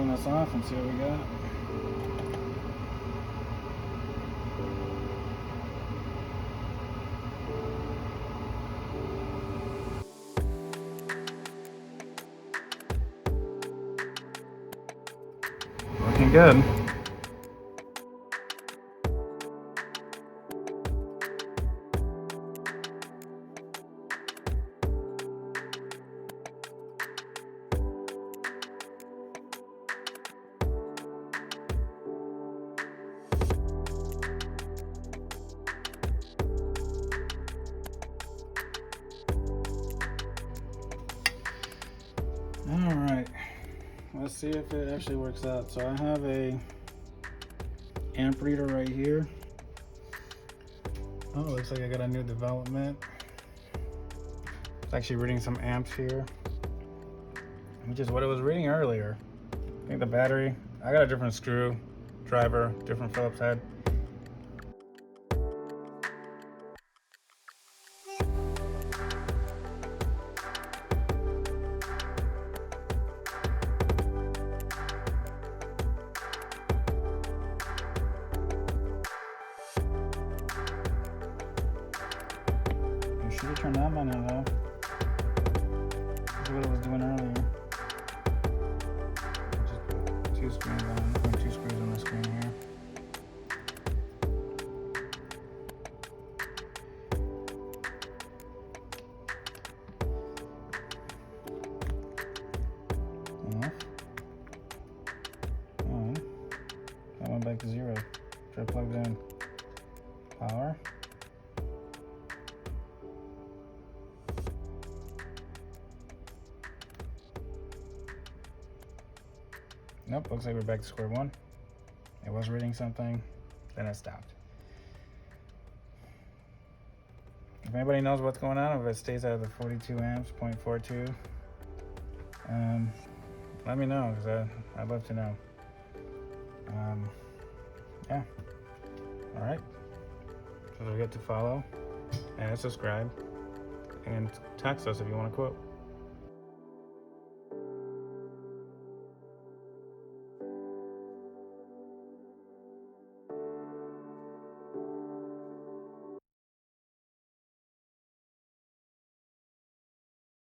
turn this off and see what we got. Looking good. All right, let's see if it actually works out. So I have a amp reader right here. Oh, looks like I got a new development. It's actually reading some amps here, which is what it was reading earlier. I think the battery, I got a different screw driver, different Phillips head. Should have turned on by now though. That's what it was doing earlier. Just put two screens on, two screws on the screen here. Off. On. That went back to 0. Try plugged in. Power. Nope, looks like we're back to square one. It was reading something, then it stopped. If anybody knows what's going on, if it stays at the 42 amps, 0.42, let me know, because I'd love to know. Yeah. All right. So don't forget to follow and subscribe and text us if you want a quote.